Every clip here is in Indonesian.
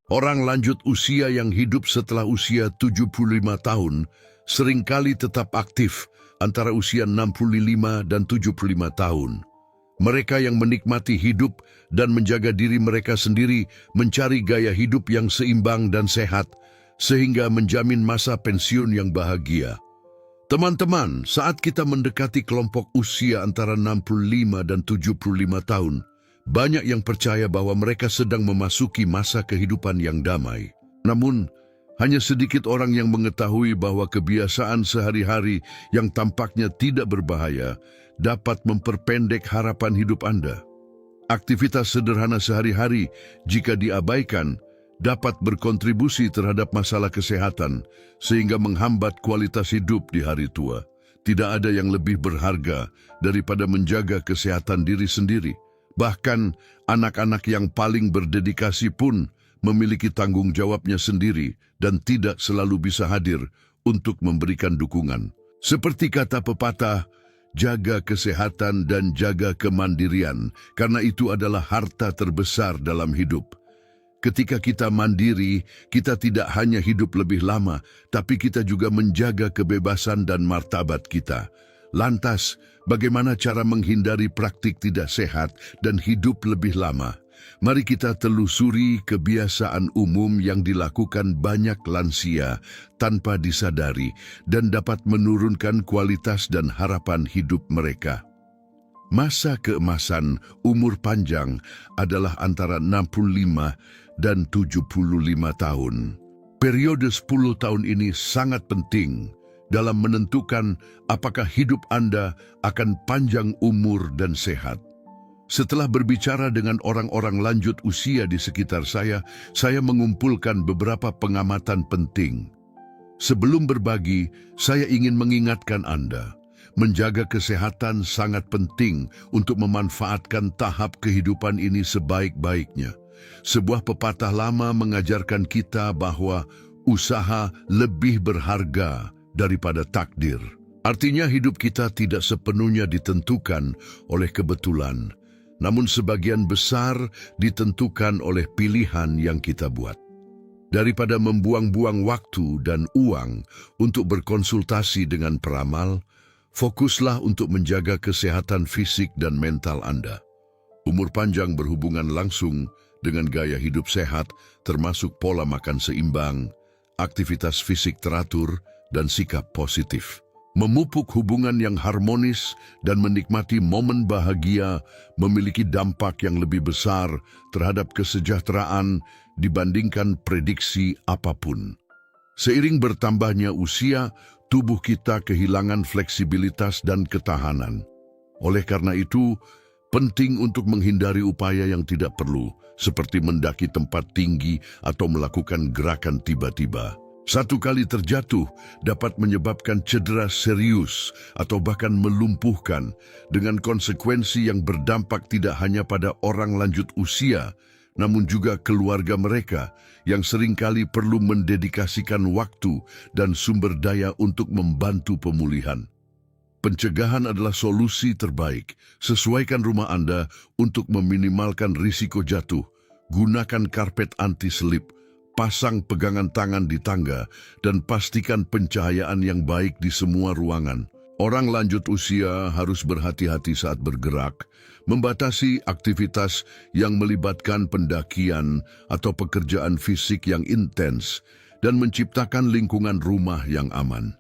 Orang lanjut usia yang hidup setelah usia 75 tahun seringkali tetap aktif antara usia 65 dan 75 tahun. Mereka yang menikmati hidup dan menjaga diri mereka sendiri mencari gaya hidup yang seimbang dan sehat sehingga menjamin masa pensiun yang bahagia. Teman-teman, saat kita mendekati kelompok usia antara 65 dan 75 tahun, banyak yang percaya bahwa mereka sedang memasuki masa kehidupan yang damai. Namun, hanya sedikit orang yang mengetahui bahwa kebiasaan sehari-hari yang tampaknya tidak berbahaya dapat memperpendek harapan hidup Anda. Aktivitas sederhana sehari-hari, jika diabaikan, dapat berkontribusi terhadap masalah kesehatan sehingga menghambat kualitas hidup di hari tua. Tidak ada yang lebih berharga daripada menjaga kesehatan diri sendiri. Bahkan anak-anak yang paling berdedikasi pun memiliki tanggung jawabnya sendiri dan tidak selalu bisa hadir untuk memberikan dukungan. Seperti kata pepatah, jaga kesehatan dan jaga kemandirian, karena itu adalah harta terbesar dalam hidup. Ketika kita mandiri, kita tidak hanya hidup lebih lama, tapi kita juga menjaga kebebasan dan martabat kita. Lantas, bagaimana cara menghindari praktik tidak sehat dan hidup lebih lama? Mari kita telusuri kebiasaan umum yang dilakukan banyak lansia tanpa disadari dan dapat menurunkan kualitas dan harapan hidup mereka. Masa keemasan umur panjang adalah antara 65 dan 75 tahun. Periode 10 tahun ini sangat penting dalam menentukan apakah hidup Anda akan panjang umur dan sehat. Setelah berbicara dengan orang-orang lanjut usia di sekitar saya mengumpulkan beberapa pengamatan penting. Sebelum berbagi, saya ingin mengingatkan Anda, menjaga kesehatan sangat penting untuk memanfaatkan tahap kehidupan ini sebaik-baiknya. Sebuah pepatah lama mengajarkan kita bahwa usaha lebih berharga daripada takdir. Artinya hidup kita tidak sepenuhnya ditentukan oleh kebetulan, namun sebagian besar ditentukan oleh pilihan yang kita buat. Daripada membuang-buang waktu dan uang untuk berkonsultasi dengan peramal, fokuslah untuk menjaga kesehatan fisik dan mental Anda. Umur panjang berhubungan langsung dengan gaya hidup sehat, termasuk pola makan seimbang, aktivitas fisik teratur, dan sikap positif. Memupuk hubungan yang harmonis dan menikmati momen bahagia memiliki dampak yang lebih besar terhadap kesejahteraan dibandingkan prediksi apapun. Seiring bertambahnya usia, tubuh kita kehilangan fleksibilitas dan ketahanan. Oleh karena itu, penting untuk menghindari upaya yang tidak perlu, seperti mendaki tempat tinggi atau melakukan gerakan tiba-tiba. Satu kali terjatuh dapat menyebabkan cedera serius atau bahkan melumpuhkan, dengan konsekuensi yang berdampak tidak hanya pada orang lanjut usia, namun juga keluarga mereka yang seringkali perlu mendedikasikan waktu dan sumber daya untuk membantu pemulihan. Pencegahan adalah solusi terbaik. Sesuaikan rumah Anda untuk meminimalkan risiko jatuh. Gunakan karpet anti-selip, pasang pegangan tangan di tangga, dan pastikan pencahayaan yang baik di semua ruangan. Orang lanjut usia harus berhati-hati saat bergerak, membatasi aktivitas yang melibatkan pendakian atau pekerjaan fisik yang intens, dan menciptakan lingkungan rumah yang aman.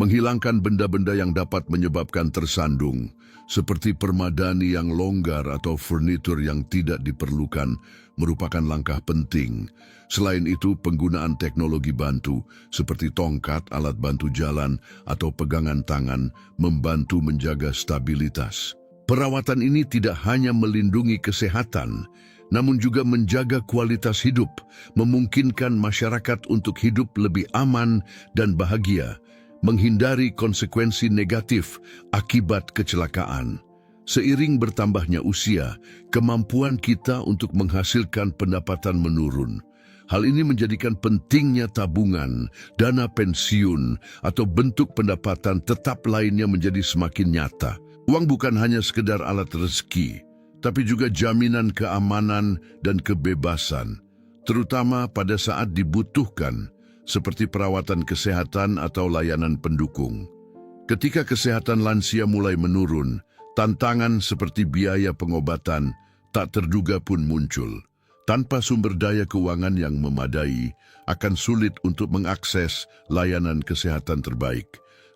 Menghilangkan benda-benda yang dapat menyebabkan tersandung, seperti permadani yang longgar atau furnitur yang tidak diperlukan, merupakan langkah penting. Selain itu, penggunaan teknologi bantu seperti tongkat, alat bantu jalan, atau pegangan tangan membantu menjaga stabilitas. Perawatan ini tidak hanya melindungi kesehatan, namun juga menjaga kualitas hidup, memungkinkan masyarakat untuk hidup lebih aman dan bahagia, menghindari konsekuensi negatif akibat kecelakaan. Seiring bertambahnya usia, kemampuan kita untuk menghasilkan pendapatan menurun. Hal ini menjadikan pentingnya tabungan, dana pensiun, atau bentuk pendapatan tetap lainnya menjadi semakin nyata. Uang bukan hanya sekedar alat rezeki, tapi juga jaminan keamanan dan kebebasan. terutama pada saat dibutuhkan, seperti perawatan kesehatan atau layanan pendukung. Ketika kesehatan lansia mulai menurun, tantangan seperti biaya pengobatan tak terduga pun muncul. Tanpa sumber daya keuangan yang memadai, akan sulit untuk mengakses layanan kesehatan terbaik,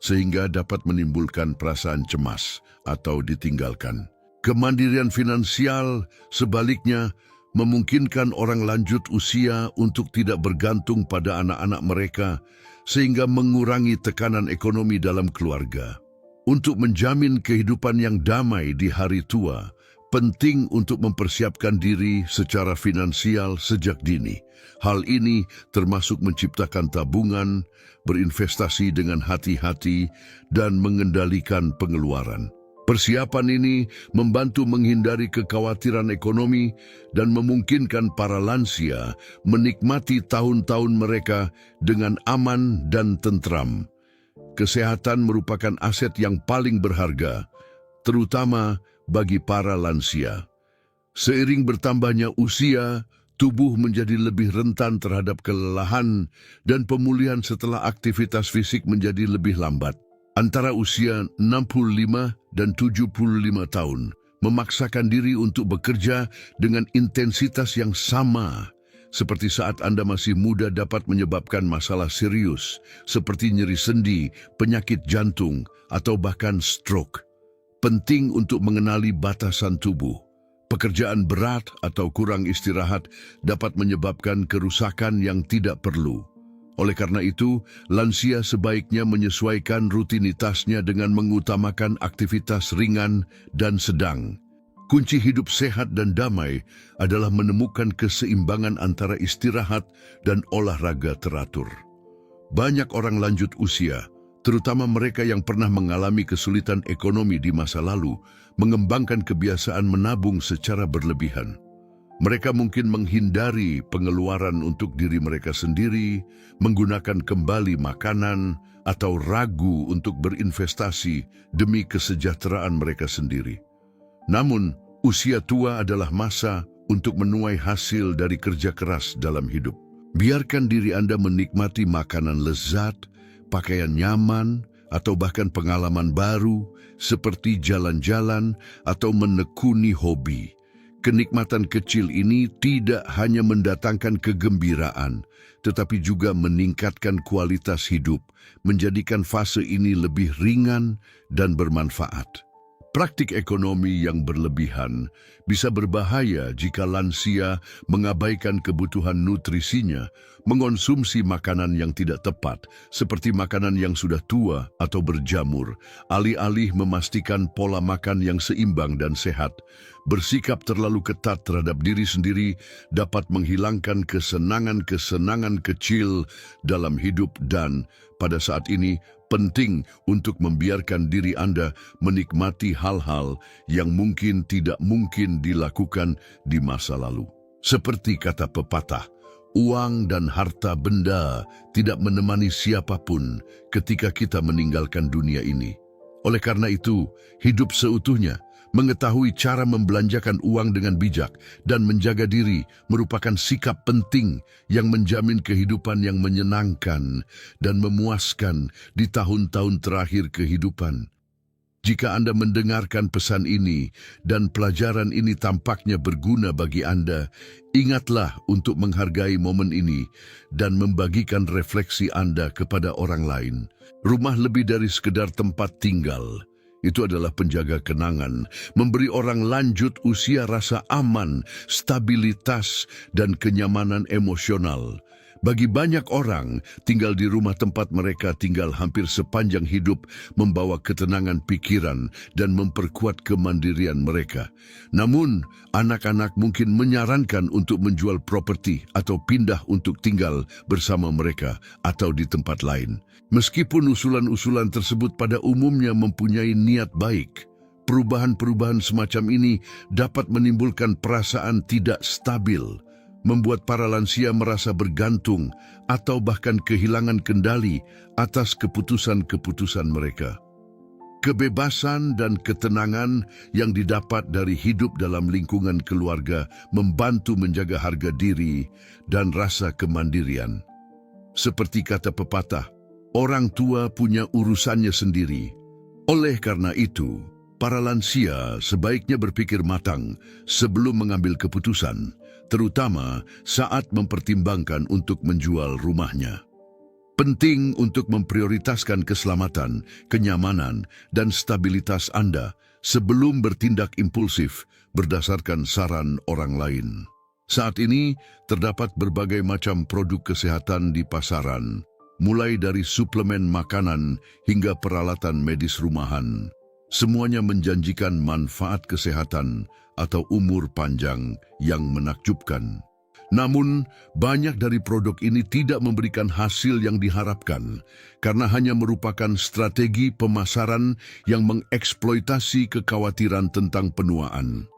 sehingga dapat menimbulkan perasaan cemas atau ditinggalkan. Kemandirian finansial, sebaliknya, memungkinkan orang lanjut usia untuk tidak bergantung pada anak-anak mereka, sehingga mengurangi tekanan ekonomi dalam keluarga. Untuk menjamin kehidupan yang damai di hari tua, penting untuk mempersiapkan diri secara finansial sejak dini. Hal ini termasuk menciptakan tabungan, berinvestasi dengan hati-hati, dan mengendalikan pengeluaran. Persiapan ini membantu menghindari kekhawatiran ekonomi dan memungkinkan para lansia menikmati tahun-tahun mereka dengan aman dan tentram. Kesehatan merupakan aset yang paling berharga, terutama bagi para lansia. Seiring bertambahnya usia, tubuh menjadi lebih rentan terhadap kelelahan dan pemulihan setelah aktivitas fisik menjadi lebih lambat. Antara usia 65 dan 75 tahun, memaksakan diri untuk bekerja dengan intensitas yang sama seperti saat Anda masih muda dapat menyebabkan masalah serius seperti nyeri sendi, penyakit jantung, atau bahkan stroke. Penting untuk mengenali batasan tubuh. Pekerjaan berat atau kurang istirahat dapat menyebabkan kerusakan yang tidak perlu. Oleh karena itu, lansia sebaiknya menyesuaikan rutinitasnya dengan mengutamakan aktivitas ringan dan sedang. Kunci hidup sehat dan damai adalah menemukan keseimbangan antara istirahat dan olahraga teratur. Banyak orang lanjut usia, terutama mereka yang pernah mengalami kesulitan ekonomi di masa lalu, mengembangkan kebiasaan menabung secara berlebihan. Mereka mungkin menghindari pengeluaran untuk diri mereka sendiri, menggunakan kembali makanan, atau ragu untuk berinvestasi demi kesejahteraan mereka sendiri. Namun, usia tua adalah masa untuk menuai hasil dari kerja keras dalam hidup. Biarkan diri Anda menikmati makanan lezat, pakaian nyaman, atau bahkan pengalaman baru seperti jalan-jalan atau menekuni hobi. Kenikmatan kecil ini tidak hanya mendatangkan kegembiraan, tetapi juga meningkatkan kualitas hidup, menjadikan fase ini lebih ringan dan bermanfaat. Praktik ekonomi yang berlebihan bisa berbahaya jika lansia mengabaikan kebutuhan nutrisinya, mengonsumsi makanan yang tidak tepat, seperti makanan yang sudah tua atau berjamur, alih-alih memastikan pola makan yang seimbang dan sehat. Bersikap terlalu ketat terhadap diri sendiri dapat menghilangkan kesenangan-kesenangan kecil dalam hidup dan, pada saat ini, penting untuk membiarkan diri Anda menikmati hal-hal yang mungkin tidak mungkin dilakukan di masa lalu. Seperti kata pepatah, uang dan harta benda tidak menemani siapapun ketika kita meninggalkan dunia ini. Oleh karena itu, hidup seutuhnya, mengetahui cara membelanjakan uang dengan bijak dan menjaga diri merupakan sikap penting yang menjamin kehidupan yang menyenangkan dan memuaskan di tahun-tahun terakhir kehidupan. Jika Anda mendengarkan pesan ini dan pelajaran ini tampaknya berguna bagi Anda, ingatlah untuk menghargai momen ini dan membagikan refleksi Anda kepada orang lain. Rumah lebih dari sekedar tempat tinggal. Itu adalah penjaga kenangan, memberi orang lanjut usia rasa aman, stabilitas, dan kenyamanan emosional. Bagi banyak orang, tinggal di rumah tempat mereka tinggal hampir sepanjang hidup membawa ketenangan pikiran dan memperkuat kemandirian mereka. Namun, anak-anak mungkin menyarankan untuk menjual properti atau pindah untuk tinggal bersama mereka atau di tempat lain. Meskipun usulan-usulan tersebut pada umumnya mempunyai niat baik, perubahan-perubahan semacam ini dapat menimbulkan perasaan tidak stabil, membuat para lansia merasa bergantung atau bahkan kehilangan kendali atas keputusan-keputusan mereka. Kebebasan dan ketenangan yang didapat dari hidup dalam lingkungan keluarga membantu menjaga harga diri dan rasa kemandirian. Seperti kata pepatah, orang tua punya urusannya sendiri. Oleh karena itu, para lansia sebaiknya berpikir matang sebelum mengambil keputusan, terutama saat mempertimbangkan untuk menjual rumahnya. Penting untuk memprioritaskan keselamatan, kenyamanan, dan stabilitas Anda sebelum bertindak impulsif berdasarkan saran orang lain. Saat ini, terdapat berbagai macam produk kesehatan di pasaran, mulai dari suplemen makanan hingga peralatan medis rumahan. Semuanya menjanjikan manfaat kesehatan atau umur panjang yang menakjubkan. Namun, banyak dari produk ini tidak memberikan hasil yang diharapkan karena hanya merupakan strategi pemasaran yang mengeksploitasi kekhawatiran tentang penuaan.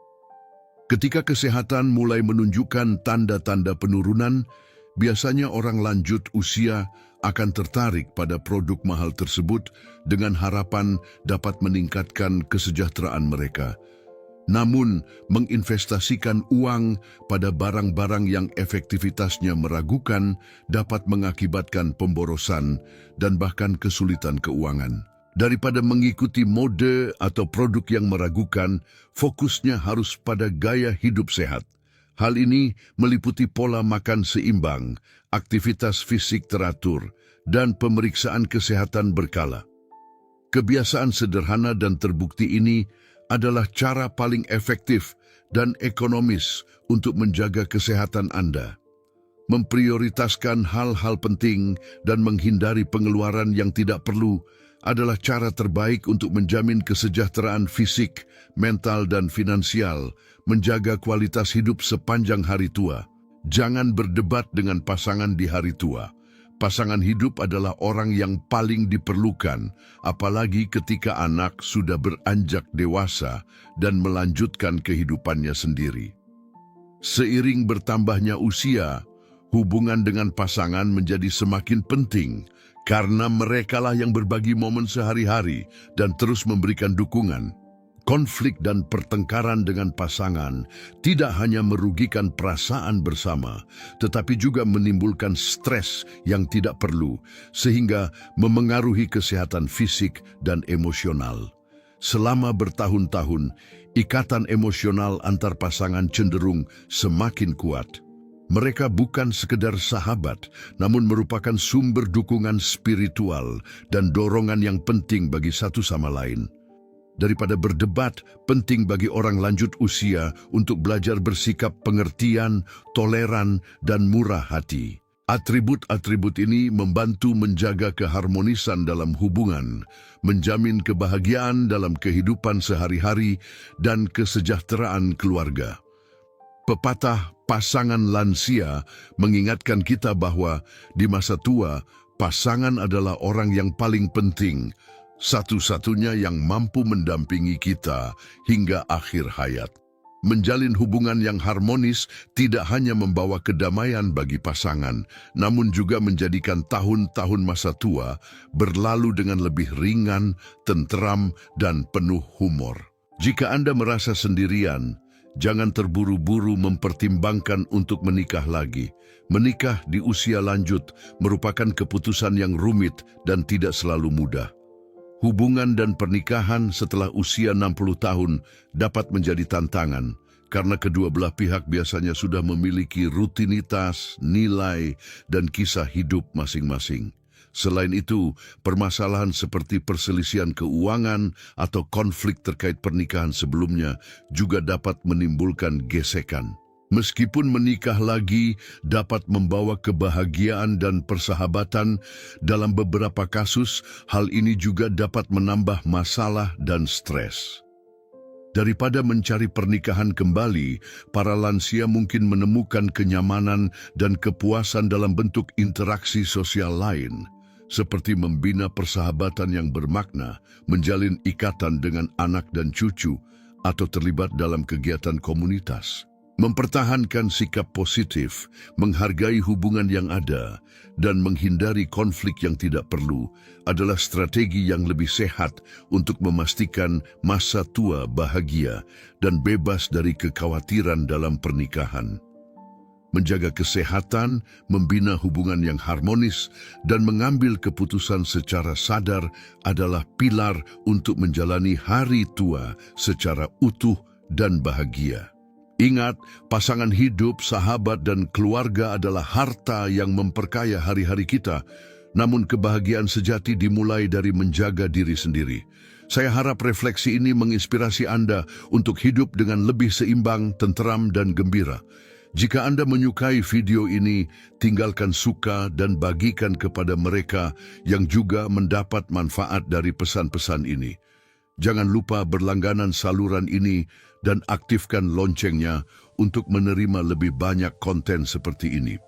Ketika kesehatan mulai menunjukkan tanda-tanda penurunan, biasanya orang lanjut usia akan tertarik pada produk mahal tersebut dengan harapan dapat meningkatkan kesejahteraan mereka. Namun, menginvestasikan uang pada barang-barang yang efektivitasnya meragukan dapat mengakibatkan pemborosan dan bahkan kesulitan keuangan. Daripada mengikuti mode atau produk yang meragukan, fokusnya harus pada gaya hidup sehat. Hal ini meliputi pola makan seimbang, aktivitas fisik teratur, dan pemeriksaan kesehatan berkala. Kebiasaan sederhana dan terbukti ini adalah cara paling efektif dan ekonomis untuk menjaga kesehatan Anda. Memprioritaskan hal-hal penting dan menghindari pengeluaran yang tidak perlu adalah cara terbaik untuk menjamin kesejahteraan fisik, mental, dan finansial, menjaga kualitas hidup sepanjang hari tua. Jangan berdebat dengan pasangan di hari tua. Pasangan hidup adalah orang yang paling diperlukan, apalagi ketika anak sudah beranjak dewasa dan melanjutkan kehidupannya sendiri. Seiring bertambahnya usia, hubungan dengan pasangan menjadi semakin penting karena merekalah yang berbagi momen sehari-hari dan terus memberikan dukungan. Konflik dan pertengkaran dengan pasangan tidak hanya merugikan perasaan bersama, tetapi juga menimbulkan stres yang tidak perlu, sehingga memengaruhi kesehatan fisik dan emosional. Selama bertahun-tahun, ikatan emosional antar pasangan cenderung semakin kuat. Mereka bukan sekedar sahabat, namun merupakan sumber dukungan spiritual dan dorongan yang penting bagi satu sama lain. Daripada berdebat, penting bagi orang lanjut usia untuk belajar bersikap pengertian, toleran, dan murah hati. Atribut-atribut ini membantu menjaga keharmonisan dalam hubungan, menjamin kebahagiaan dalam kehidupan sehari-hari, dan kesejahteraan keluarga. Pepatah pasangan lansia mengingatkan kita bahwa di masa tua, pasangan adalah orang yang paling penting, satu-satunya yang mampu mendampingi kita hingga akhir hayat. Menjalin hubungan yang harmonis tidak hanya membawa kedamaian bagi pasangan, namun juga menjadikan tahun-tahun masa tua berlalu dengan lebih ringan, tenteram, dan penuh humor. Jika Anda merasa sendirian, jangan terburu-buru mempertimbangkan untuk menikah lagi. Menikah di usia lanjut merupakan keputusan yang rumit dan tidak selalu mudah. Hubungan dan pernikahan setelah usia 60 tahun dapat menjadi tantangan karena kedua belah pihak biasanya sudah memiliki rutinitas, nilai, dan kisah hidup masing-masing. Selain itu, permasalahan seperti perselisihan keuangan atau konflik terkait pernikahan sebelumnya juga dapat menimbulkan gesekan. Meskipun menikah lagi dapat membawa kebahagiaan dan persahabatan, dalam beberapa kasus hal ini juga dapat menambah masalah dan stres. Daripada mencari pernikahan kembali, para lansia mungkin menemukan kenyamanan dan kepuasan dalam bentuk interaksi sosial lain, seperti membina persahabatan yang bermakna, menjalin ikatan dengan anak dan cucu, atau terlibat dalam kegiatan komunitas. Mempertahankan sikap positif, menghargai hubungan yang ada, dan menghindari konflik yang tidak perlu adalah strategi yang lebih sehat untuk memastikan masa tua bahagia dan bebas dari kekhawatiran dalam pernikahan. Menjaga kesehatan, membina hubungan yang harmonis, dan mengambil keputusan secara sadar adalah pilar untuk menjalani hari tua secara utuh dan bahagia. Ingat, pasangan hidup, sahabat, dan keluarga adalah harta yang memperkaya hari-hari kita. Namun kebahagiaan sejati dimulai dari menjaga diri sendiri. Saya harap refleksi ini menginspirasi Anda untuk hidup dengan lebih seimbang, tenteram, dan gembira. Jika Anda menyukai video ini, tinggalkan suka dan bagikan kepada mereka yang juga mendapat manfaat dari pesan-pesan ini. Jangan lupa berlangganan saluran ini dan aktifkan loncengnya untuk menerima lebih banyak konten seperti ini.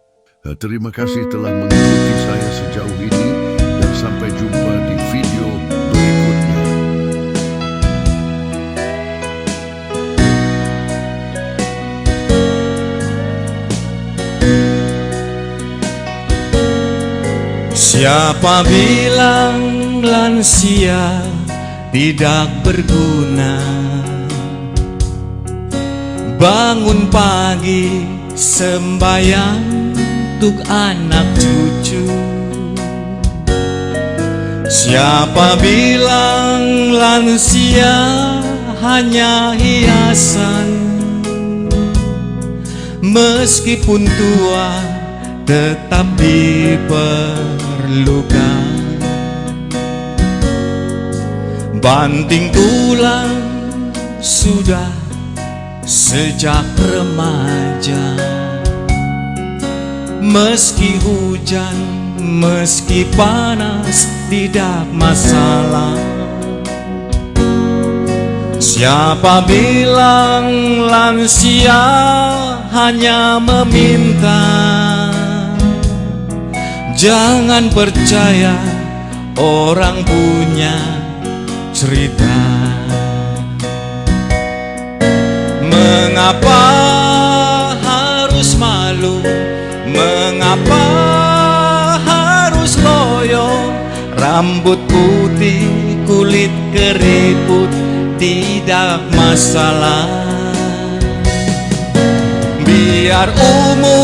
Terima kasih telah mengikuti saya sejauh ini dan sampai jumpa di video berikutnya. Siapa bilang lansia tidak berguna? Bangun pagi sembahyang untuk anak cucu. Siapa bilang lansia hanya hiasan? Meskipun tua tetap diperlukan. Banting tulang sudah sejak remaja. Meski hujan, meski panas, tidak masalah. Siapa bilang lansia hanya meminta? Jangan percaya orang punya cerita. Mengapa harus malu? Mengapa harus loyo? Rambut putih, kulit keriput, tidak masalah. Biar umur